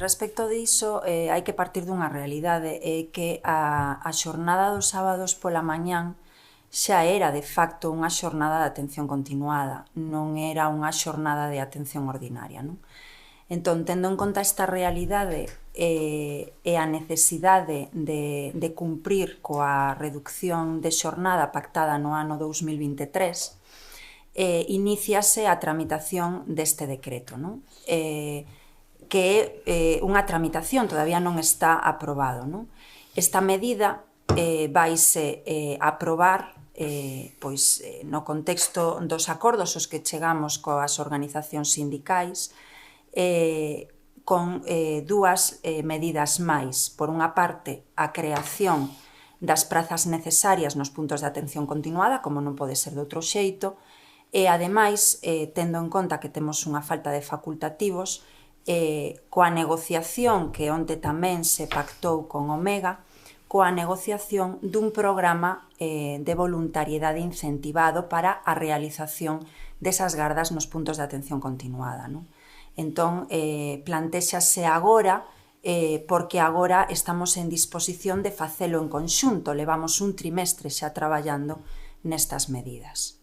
respecto diso, hai que partir dunha realidade, que a xornada dos sábados pola mañán xa era, de facto, unha xornada de atención continuada, non era unha xornada de atención ordinaria, non? Entón, tendo en conta esta realidade e a necesidade de cumprir coa reducción de xornada pactada no ano 2023, iníciase a tramitación deste decreto, non? Que é unha tramitación, todavía non está aprobado, non? Esta medida vaise aprobar no contexto dos acordos aos que chegamos coas organizacións sindicais, con dúas medidas máis. Por unha parte, a creación das prazas necesarias nos puntos de atención continuada, como non pode ser de outro xeito, e, ademais, tendo en conta que temos unha falta de facultativos, coa negociación que onte tamén se pactou con Omega, coa negociación dun programa de voluntariedade incentivado para a realización desas gardas nos puntos de atención continuada, non? Entón, plantéxase agora, porque agora estamos en disposición de facelo en conxunto, levamos un trimestre xa traballando nestas medidas.